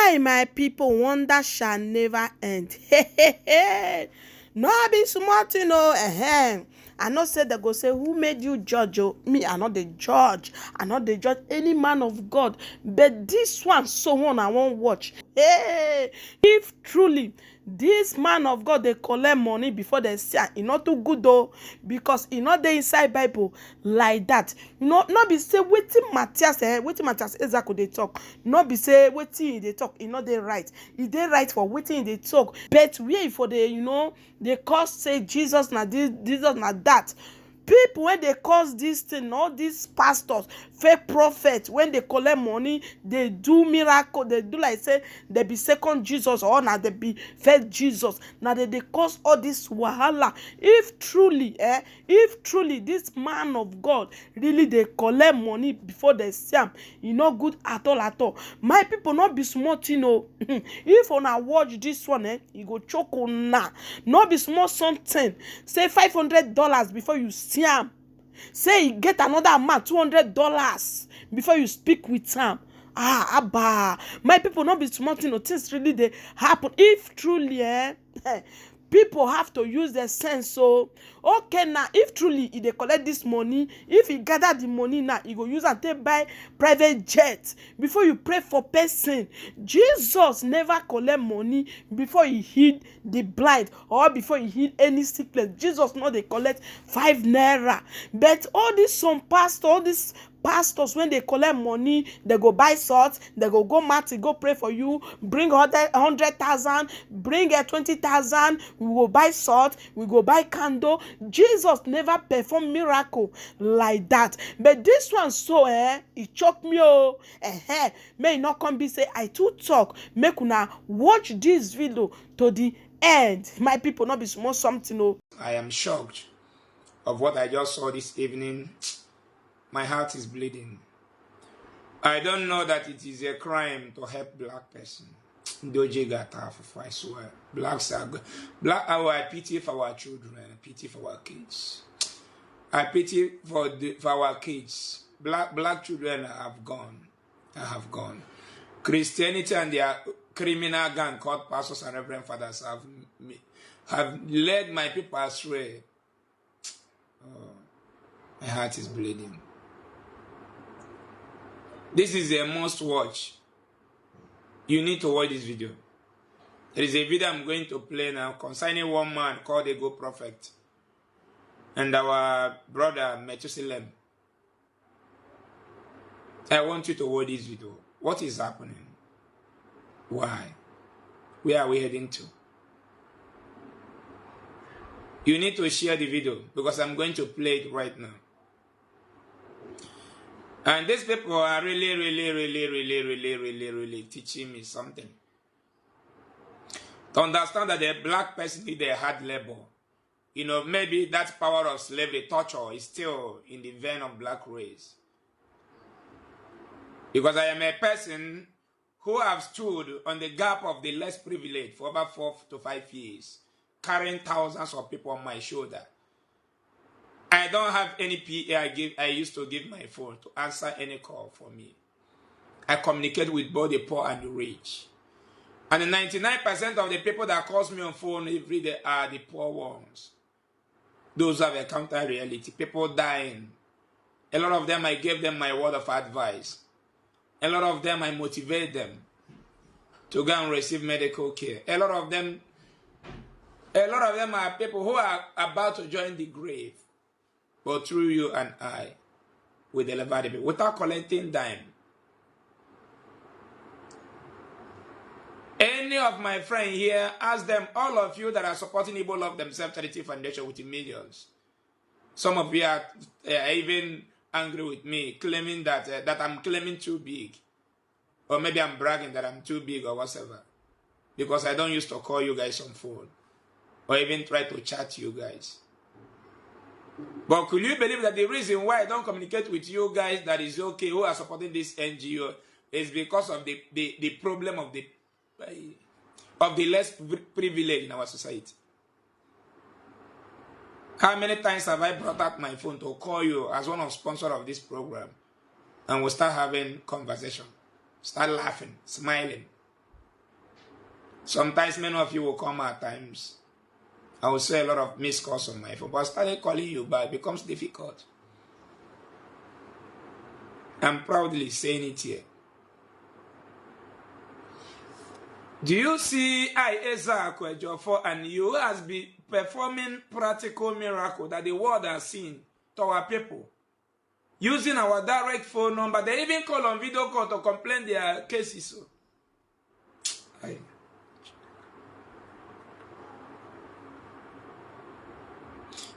Hi, my people. Wonder shall never end. No be small thing, oh. I not say they go say who made you judge. Oh, me, I not the judge. I not the judge any man of God. But this one, so one I won't watch. Hey, if truly this man of God they collect money before they say e not too good though, because e not dey inside Bible like that. Not be say wetin Mathias Ezeaku dey talk. Not be say wetin they talk. E not dey right. E dey right for wetin they talk. But where for the they cause say Jesus na this, Jesus na that. People when they cause this thing, all these pastors, fake prophets, when they collect money, they do miracle, they do like say they be second Jesus or now they be first Jesus. Now they cause all this wahala. If truly this man of God really they collect money before they see him, not good at all. My people not be smart, If una watch this one, you go choke on na. Not be small something. Say $500 before you see him. Say you get another amount, $200 before you speak with him. Abba. My people not be smart, things really they happen. If truly, people have to use their sense. So okay, now if truly they collect this money, if he gather the money now, he go use and take buy private jet before you pray for person. Jesus never collect money before he heal the blind or before he heal any sickness. Jesus not they collect 5 naira. But all this some pastor, all this pastors, when they collect money, they go buy salt, they go Matty, go pray for you, bring 100,000, bring 20,000, we go buy salt, we go buy candle. Jesus never perform miracle like that. But this one so it choke me may not come be say I too talk. Make una watch this video to the end. My people not be small something. I am shocked of what I just saw this evening. My heart is bleeding. I don't know that it is a crime to help black person. Doje gata, I swear. Blacks are good. I pity for our children. I pity for our kids. I pity for our kids. Black children have gone. I have gone. Christianity and their criminal gang called pastors and reverend fathers have led my people astray. Oh, my heart is bleeding. This is a must watch. You need to watch this video. There is a video I'm going to play now concerning one man called a Go Prophet and our brother Mathias. I want you to watch this video. What is happening? Why? Where are we heading to? You need to share the video because I'm going to play it right now. And these people are really teaching me something. To understand that a black person need a hard labor. Maybe that power of slavery, torture is still in the vein of black race. Because I am a person who have stood on the gap of the less privileged for over 4 to 5 years, carrying thousands of people on my shoulder. I don't have any PA I used to give my phone to answer any call for me. I communicate with both the poor and the rich. And the 99% of the people that calls me on phone every day are the poor ones. Those who have encountered reality, people dying. A lot of them, I gave them my word of advice. A lot of them, I motivate them to go and receive medical care. A lot of them are people who are about to join the grave. But through you and I, we deliver the people without collecting dime. Any of my friends here, ask them, all of you that are supporting Igbo Love Themselves Charity Foundation with millions. Some of you are even angry with me, claiming that I'm claiming too big. Or maybe I'm bragging that I'm too big or whatever. Because I don't used to call you guys on phone. Or even try to chat you guys. But could you believe that the reason why I don't communicate with you guys that is okay, who are supporting this NGO, is because of the problem of the less privileged in our society? How many times have I brought out my phone to call you as one of sponsors of this program? And we'll start having conversation, start laughing, smiling. Sometimes many of you will come at times. I will say a lot of missed calls on my phone, but I started calling you back. It becomes difficult. I'm proudly saying it here. Do you see Ezeaku Ejiofor and you has been performing practical miracle that the world has seen to our people? Using our direct phone number. They even call on video call to complain their cases.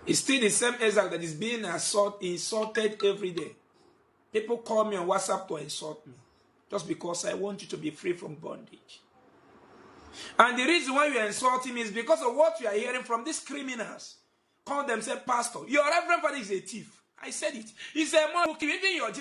It's still the same Ezeaku that is being insulted every day. People call me on WhatsApp to insult me. Just because I want you to be free from bondage. And the reason why you insult him is because of what you are hearing from these criminals. Call themselves pastor. Your reverend father is a thief. I said it. He's a man who kill even your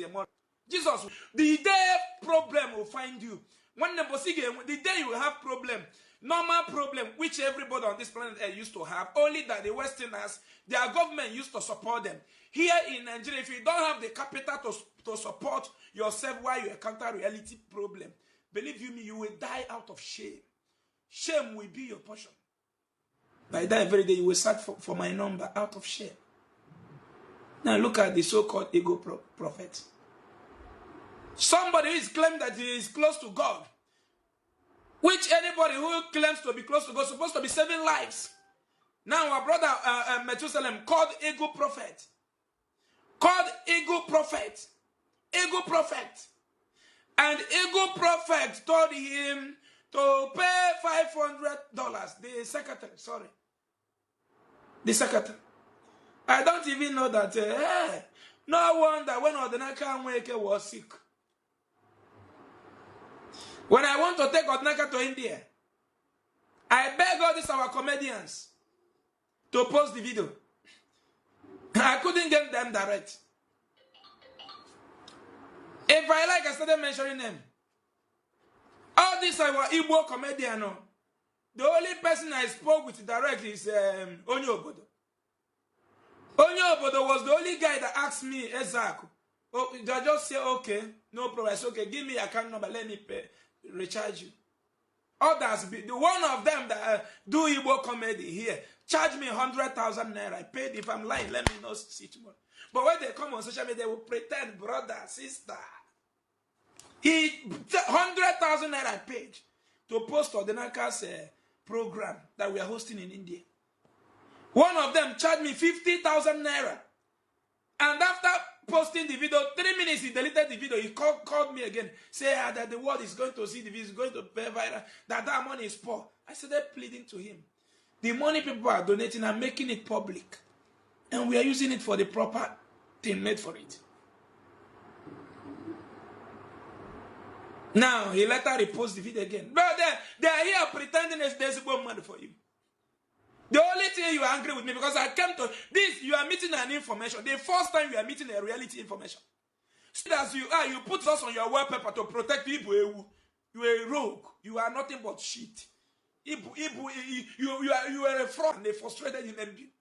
Jesus. The day problem will find you. When the day you have problem, normal problem, which everybody on this planet used to have, only that the Westerners, their government used to support them. Here in Nigeria, if you don't have the capital to support yourself while you encounter reality problem, believe you me, you will die out of shame. Shame will be your portion. By that very day, you will search for my number out of shame. Now look at the so-called ego prophet. Somebody who is claiming that he is close to God. Which anybody who claims to be close to God is supposed to be saving lives. Now our brother Mathias called ego prophet. Called ego prophet. Ego prophet. And ego prophet told him to pay $500. The secretary, sorry. The secretary. I don't even know that. No wonder when Odumeje was sick. When I want to take Odumeje to India, I beg all these our comedians to post the video. I couldn't get them direct. If I like, I started mentioning them. All these are our Igbo comedians. The only person I spoke with direct is Onye Obodo. Onye Obodo was the only guy that asked me, Ezeaku. Oh, I just say, okay, no problem. It's okay, give me your account number, let me pay, recharge you. Others, the one of them that do Igbo comedy here, charge me 100,000 naira. I paid. If I'm lying, let me not see tomorrow. But when they come on social media, they will pretend brother, sister. 100,000 naira I paid to post Odumeje's program that we are hosting in India. One of them charged me 50,000 naira. And after posting the video, 3 minutes he deleted the video. He called me again, say that the world is going to see the video, is going to pay viral, that money is poor. I started pleading to him. The money people are donating are making it public. And we are using it for the proper thing made for it. Now, he later reposts the video again. But they are here pretending there's a bomb money for you. The only thing you are angry with me because I came to this, you are meeting an information. The first time you are meeting a reality information. So as you are, you put us on your wallpaper to protect people. You are a rogue. You are nothing but shit. You are a fraud and a frustrated human being.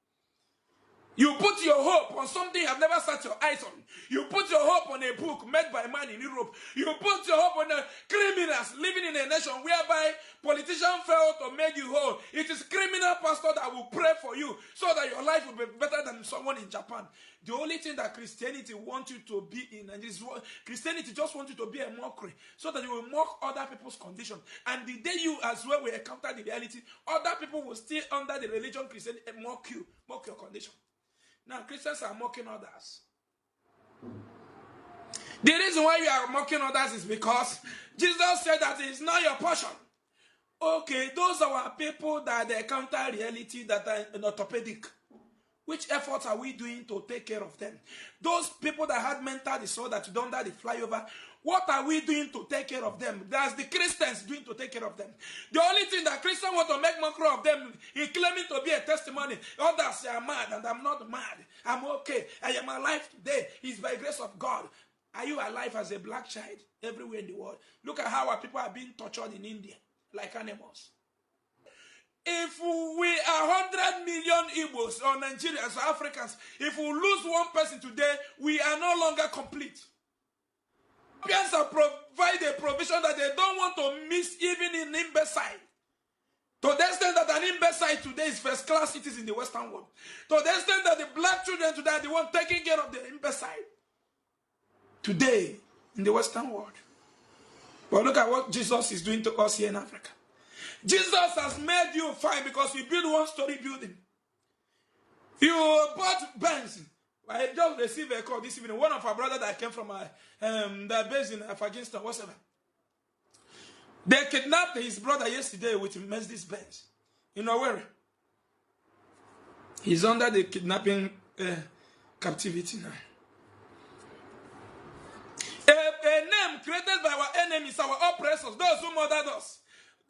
You put your hope on something you have never set your eyes on. You put your hope on a book made by a man in Europe. You put your hope on the criminals living in a nation whereby politicians fail to make you whole. It is criminal pastor that will pray for you so that your life will be better than someone in Japan. The only thing that Christianity wants you to be in, and Christianity just wants you to be a mockery so that you will mock other people's condition. And the day you as well will encounter the reality, other people will still under the religion Christianity and mock your condition. Now, Christians are mocking others. The reason why you are mocking others is because Jesus said that it's not your portion. Okay, those are our people that they encounter reality that are orthopedic. Which efforts are we doing to take care of them? Those people that had mental disorder that don't die the flyover, what are we doing to take care of them? That's the Christians doing to take care of them. The only thing that Christians want to make mockery of them is claiming to be a testimony. Others say I'm mad and I'm not mad. I'm okay. I am alive today. It's by grace of God. Are you alive as a black child everywhere in the world? Look at how our people are being tortured in India like animals. If we are 100 million Igbos or Nigerians or Africans, if we lose one person today, we are no longer complete. Europeans have provided a provision that they don't want to miss even in imbecile. To the extent that an imbecile today is first class cities in the Western world. To the extent that the black children today are the one taking care of the imbecile. Today in the Western world. But look at what Jesus is doing to us here in Africa. Jesus has made you fine because we build one-story building. You bought Benz. I just received a call this evening. One of our brothers that came from the base in Afghanistan, whatever. They kidnapped his brother yesterday with Mercedes Benz. You know where? He's under the kidnapping captivity now. A name created by our enemies, our oppressors, those who murdered us.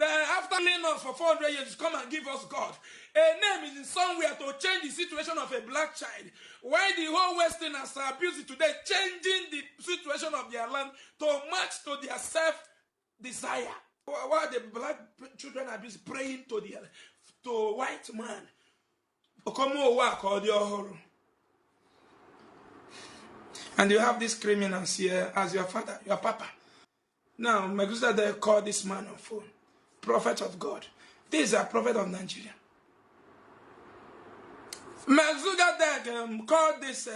After killing us for 400 years, come and give us God. A name is in somewhere to change the situation of a black child. Why the whole Westerners are abusing today, changing the situation of their land to match to their self-desire. Why the black children are praying to white man. And you have these criminals here as your father, your papa. Now, Megusa, they call this man on phone. Prophet of God. This is a prophet of Nigeria. Megusa, they call this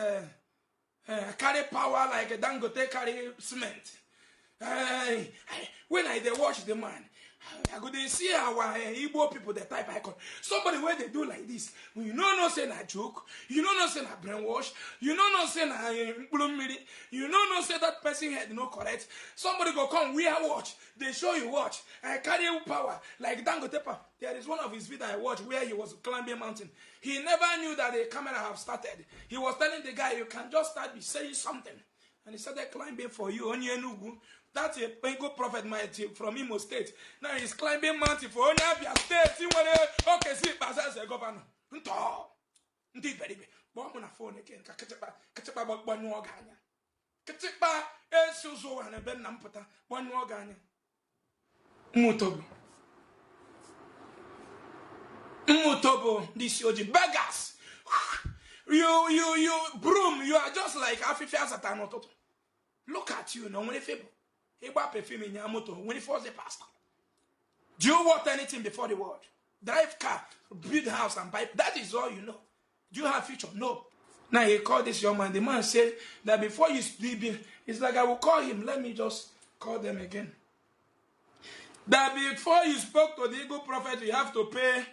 carry power like a Dangote carry cement. When I watch the man, I go to see our Igbo people, the type icon. Somebody where they do like this. You know, no say na joke. You know, no say na brainwash. You know, no say na bloom miri. You know, no say that person head no correct. Somebody go come wear watch. They show you watch. I carry power like Dangote. There is one of his videos I watched where he was climbing a mountain. He never knew that the camera have started. He was telling the guy, you can just start saying something. And he started climbing for you. Onyenugu. That's a Pengo prophet from Imo State. Now he's climbing mountain for Onabia State. Okay, see, as a governor. Indeed, very big. But I'm on a phone again. Kachapa one more Ganya. Kachapa Esuzo and a Ben Nampata. One more Ganya. Mutobo, this Yoji. Beggars. You broom. You are just like Afifias at Anototo. Look at you, no one fable. When he falls a pastor. Do you want anything before the world? Drive car, build house and buy. That is all you know. Do you have future? No. Now he called this young man. The man said that before you sleep, it's like I will call him. Let me just call them again. That before you spoke to the Eagle prophet, you have to pay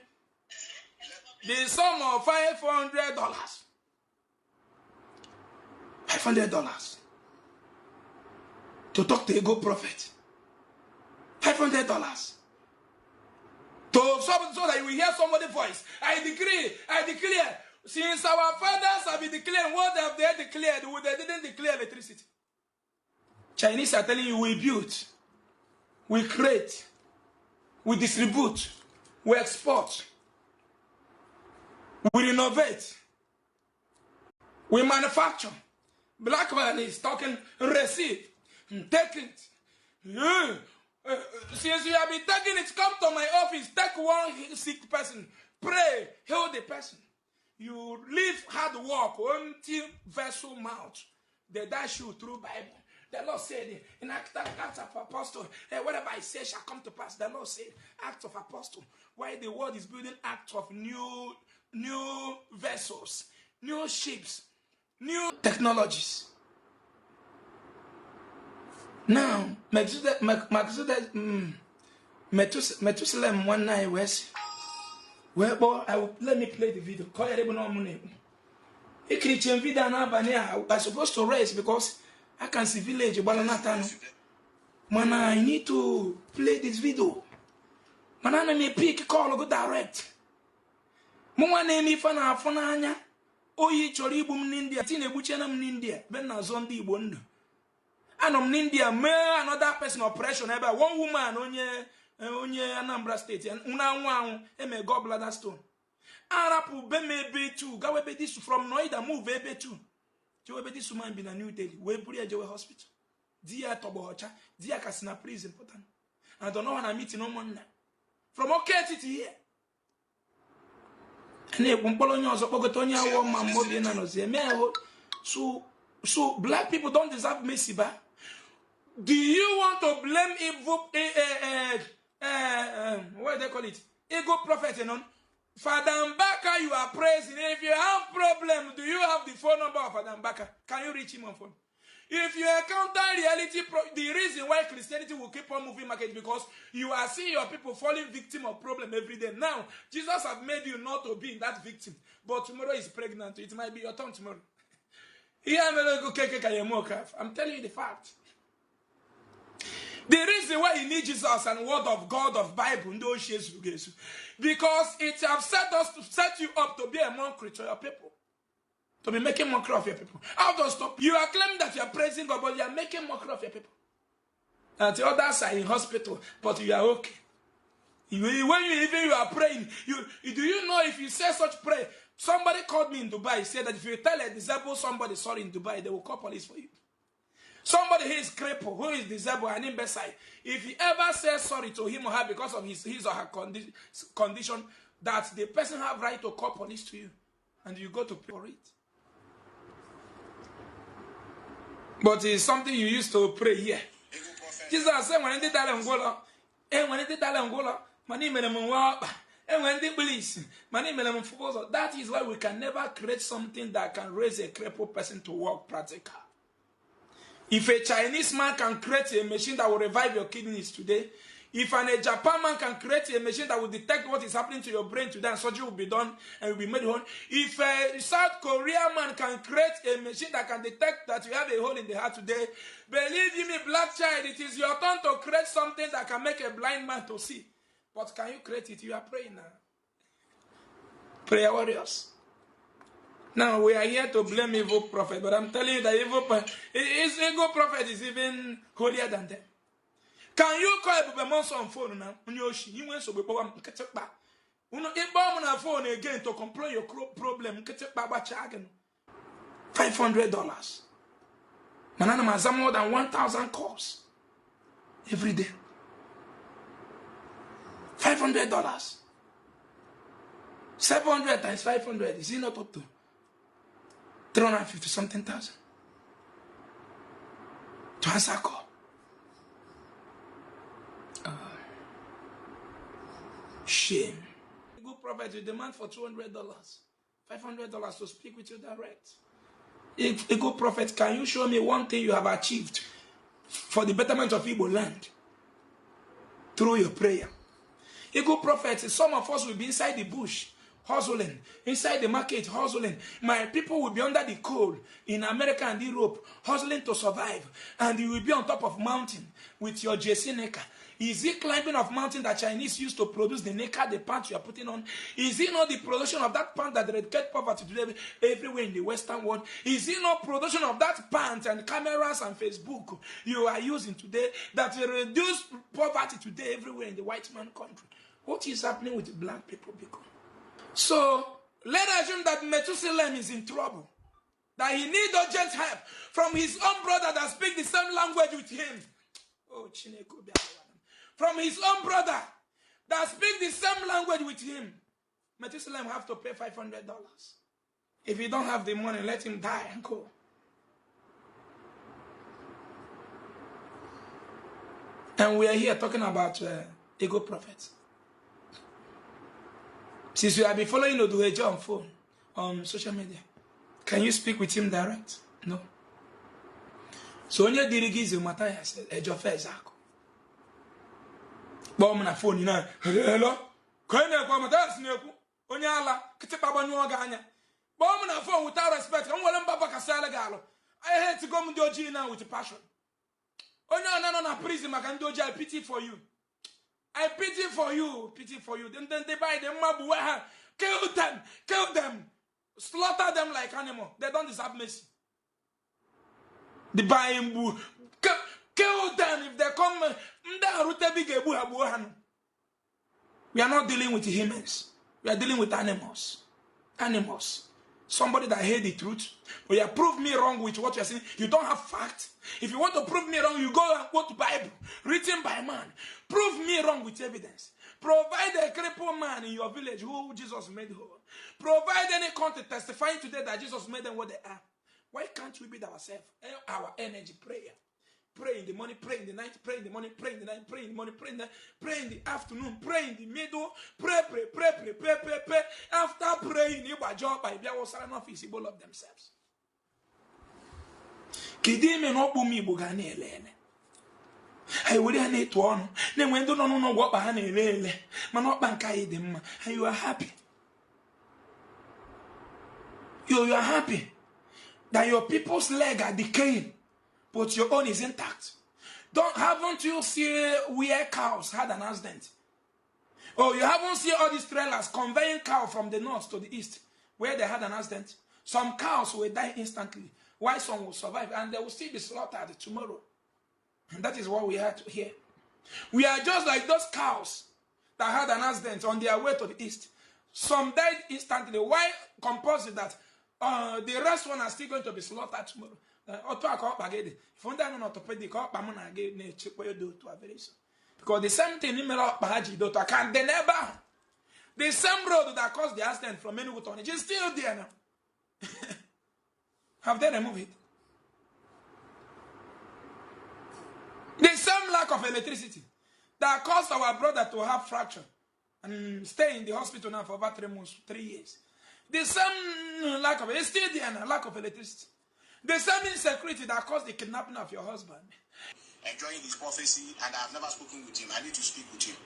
the sum of $500. $500. To talk to a good prophet. $500. So that you will hear somebody's voice. I declare. Since our fathers have been declaring, what have they declared? They didn't declare electricity. Chinese are telling you, we build, we create, we distribute, we export, we renovate, we manufacture. Black man is talking, receive. Take it. Since you have been taking it, come to my office. Take one sick person. Pray. Heal the person. You leave hard work until vessel mouth. They dash you through Bible. The Lord said in Acts of Apostle, whatever I say shall come to pass. The Lord said, Acts of Apostle. Why the world is building acts of new vessels, new ships, new technologies. Now, Methuselah 19 West. Well, boy, let me play the video. Call it even on money. A Christian video now, I'm supposed to race because I can see village, Balanatano. Man, I need to play this video. Man, I may pick call go direct. Mwa name if an afonanya. Oyi choribum India, Tina Buchanam India, Ben Zondi Wonder. And in India, another person operation about one woman on Anambra State and una eme go bladder stone. Arapu be maybe too. Go be this from Noida move ebe too. Jo be this woman be na New Delhi. We put a Joe hospital. Dia Tobohocha, dia Kasina prison important. I don't know when I meet no man. From okay to here. And they Polonia so Pogotonia woman more than no so black people don't deserve mercy, ba. Do you want to blame evil, what do they call it? Ego prophet, you know. Father Mbaka, you are praising. If you have problem, do you have the phone number of Father Mbaka? Can you reach him on phone? If you encounter reality, the reason why Christianity will keep on moving market because you are seeing your people falling victim of problem every day. Now, Jesus have made you not to be that victim. But tomorrow is pregnant. It might be your turn tomorrow. I'm telling you the fact. The reason why you need Jesus and word of God of Bible, because it have set you up to be a mockery to your people. To be making mockery of your people. How does stop? You are claiming that you are praising God, but you are making mockery of your people. And the others are in hospital, but you are okay. When you are praying, do you know if you say such prayer? Somebody called me in Dubai, said that if you tell a disabled somebody sorry in Dubai, they will call police for you. Somebody who is crippled, who is disabled, and in Beside, if he ever says sorry to him or her because of his or her condition, that the person have right to call police to you, and you go to pay for it. But it's something you used to pray here. Jesus said, when I did that Angola, and when I did that Angola, my name is and when they police, my name is that is why we can never create something that can raise a crippled person to work practical. If a Chinese man can create a machine that will revive your kidneys today, if a Japan man can create a machine that will detect what is happening to your brain today and surgery will be done and will be made whole, if a South Korean man can create a machine that can detect that you have a hole in the heart today, believe me, black child, it is your turn to create something that can make a blind man to see. But can you create it? You are praying now. Prayer warriors. Now we are here to blame evil prophet, but I'm telling you that evil prophet is even holier than them. Can you call a monster on phone now? You went so before I'm catching back. On phone again to complain your problem. $500. Manana has more than 1,000 calls every day. $500. 700 times 500 is it not up to 350 something thousand to answer call? Shame. A good prophet will demand for $200, $500 to speak with you direct. A good prophet, can you show me one thing you have achieved for the betterment of Igbo land through your prayer? A good prophet, some of us will be inside the bush, hustling, inside the market, hustling. My people will be under the cold in America and Europe, hustling to survive. And you will be on top of mountain with your JC Neka. Is it climbing of mountain that Chinese used to produce the Neka, the pants you are putting on? Is it not the production of that pants that eradicate poverty today everywhere in the Western world? Is it not production of that pants and cameras and Facebook you are using today that will reduce poverty today everywhere in the white man country? What is happening with the black people? So, let us assume that Methuselah is in trouble. That he needs urgent help from his own brother that speaks the same language with him. Oh, from his own brother that speaks the same language with him. Methuselah have to pay $500. If you don't have the money, let him die and go. And we are here talking about ego prophets. Since you have been following Odumeje on phone, on social media, can you speak with him direct? No. So when you dirigize Mathias Ezeaku Ejiofor, na phone na hello, kwenye kwa Mathias Ezeaku Omenala kitipa banyo ganya. Bomb na phone without respect. I'm willing Papa Kasala Galo. I hate to go to Doji now with passion. Oh no, prison, I can do I pity for you. I pity for you, Then they buy them, kill them, slaughter them like animals. They don't deserve mercy. They buy them, kill them if they come. We are not dealing with humans. We are dealing with animals. Somebody that hate the truth. But you prove me wrong with what you are saying. You don't have facts. If you want to prove me wrong, you go to Bible, written by man. Prove me wrong with evidence. Provide a crippled man in your village who Jesus made whole. Provide any content testifying today that Jesus made them what they are. Why can't we build ourselves? Our energy prayer. Pray in the morning, pray in the night, pray in the morning, pray in the night, pray in the morning, pray in the night, pray in the afternoon, pray in the middle, pray. After praying, you by job by their visible of themselves. Kidime no bumi bugane elele. I would need to honor. Then when don't know what behind elele, man not bankai them, and you are happy. You are happy that your people's leg are decaying, but your own is intact. Haven't you seen where cows had an accident? Oh, you haven't seen all these trailers conveying cow from the north to the east, where they had an accident? Some cows will die instantly, while some will survive, and they will still be slaughtered tomorrow. And that is what we had to hear. We are just like those cows that had an accident on their way to the east. Some died instantly. Why compulsory that the rest one are still going to be slaughtered tomorrow? Because the same thing the same road that caused the accident from Enugu to Onitsha is still there now. Have they removed it? The same lack of electricity that caused our brother to have fracture and stay in the hospital now for about 3 months, 3 years. The same lack of it's still there now, lack of electricity. The same insecurity that caused the kidnapping of your husband. Enjoying his prophecy, and I've never spoken with him. I need to speak with him.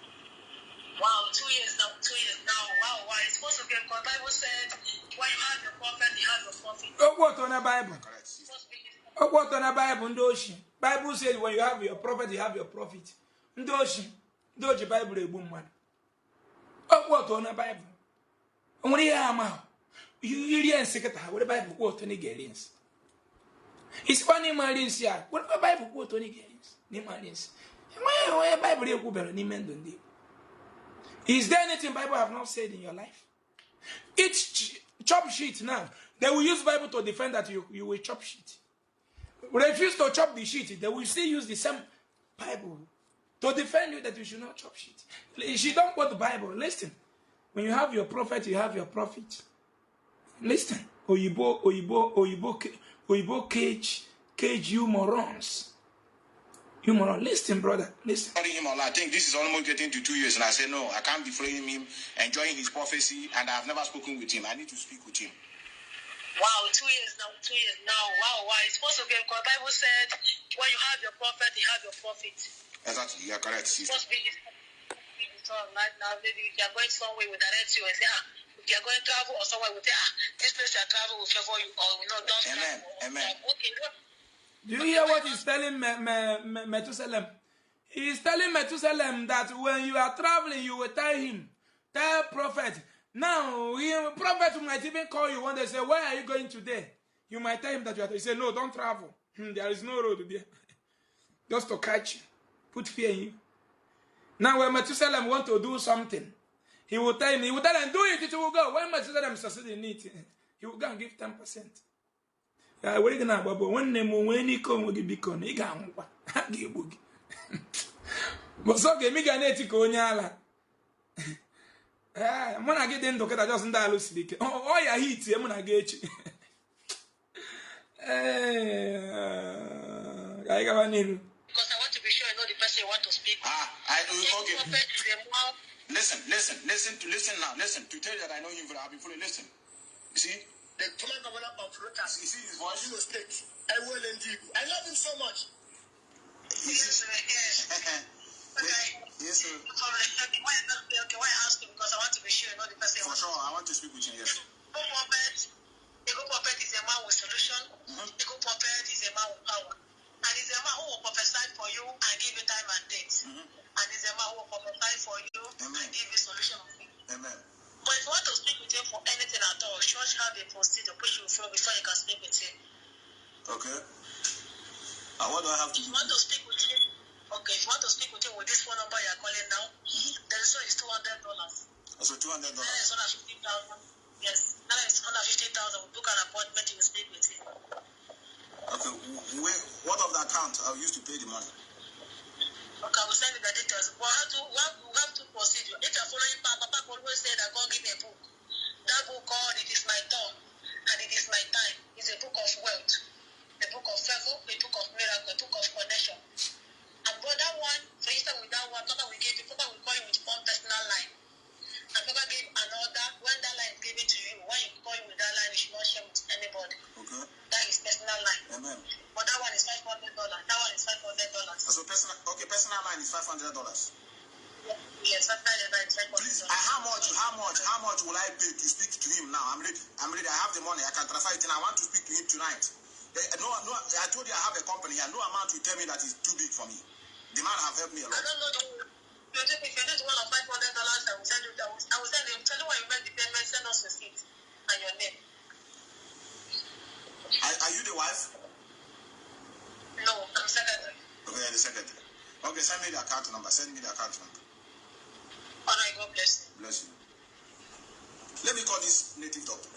Wow, 2 years now. Wow, why? It's supposed to be, because the Bible said, when you have your prophet, you have your prophet. Oh, what on the Bible? Correct. Oh, what on the Bible? Ndoshi. Bible says when you have your prophet, you have your prophet. Ndoshi. Ndoshi Bible a boom man. Oh, what on the Bible? Only you really and secret what the Bible quote to Nigerians. It's funny, Marines here. What the Bible quote to Nigerians? Marines. Why Bible you go ni men. Is there anything Bible have not said in your life? Each chop sheet now, they will use Bible to defend that you will chop sheet. Refuse to chop the sheet, they will still use the same Bible to defend you that you should not chop sheet. She don't quote the Bible. Listen, when you have your prophet, you have your prophet. Listen, Oyibo cage you morons. You moron, listen, brother, listen. I think this is almost getting to 2 years, and I say no, I can't be following him, enjoying his prophecy, and I've never spoken with him. I need to speak with him. Wow, 2 years now. Wow, why? It's supposed to be, because the Bible said, when you have your prophet, you have your prophet. Exactly, you're correct, sister. It's supposed to be right now. Maybe if you're going somewhere, we direct you and say, if you're going to travel or somewhere, we say, this place you travel will favor you, or don't Amen. travel. Amen. Okay, do you hear what he's telling Methuselah? He's telling Methuselah that when you are traveling, you will tell prophet. Now, prophet might even call you when they say, where are you going today? You might tell him that you are. He say, no, don't travel. There is no road there. Just to catch you. Put fear in you. Now, when Methuselah want to do something, he will tell him, do it, it will go. When Methuselah succeeds in it, he will go and give 10%. We're going to when they come with the beacon, he can give boogie. But so, give me Ganeti Konyala. I'm going to get them to get a just dial sleek. Oh, yeah, heat, I'm going to get you. I got one. Because I want to be sure I know the person you want to speak. Okay. Listen now. Listen, to tell you that I know him, I've been fully listen. You see? The command governor of Rotas. You see his voice? You state. I will indeed. I love him so much. Yes, sir. Okay. Yes, sir. Okay, why I ask you? Because I want to be sure I know the person. For sure, I want to speak with you, yes. A good prophet is a man with solution. A good prophet is a man with power. And he's a man who will prophesy for you and give you time and date. And he's a man who will prophesy for you and give you solution of it. Amen. But if you want to speak with him for anything at all, church have a procedure which you follow before you can speak with him. Okay. And what do I have to do? If you want to speak with him, with this phone number you are calling now, the result is $200. So $200. That is 150,000. Yes. That is 150,000. We book an appointment, you will speak with him. Okay. What of the account I'll use to pay the money? Okay, I will send you the details. But we have to proceed. If you're following Papa always say that God give me a book. That book called It Is My Turn and It Is My Time. It's a book of wealth, a book of favor, a book of miracle, a book of connection. personal line is $500. Yes, after the night, please, how much will I pay to speak to him now? I'm ready. I have the money. I can transfer it, and I want to speak to him tonight. No, I told you I have a company here. No amount will tell me that is too big for me. The man have helped me a lot. I don't know. If you need one of $500, I will send you. I will send you. Tell you when you make the payment. Send us receipt and your name. Are you the wife? No, I'm secretary. Okay, you're the secretary. Okay, send me the account number. All right, God bless you. Bless you. Let me call this native doctor.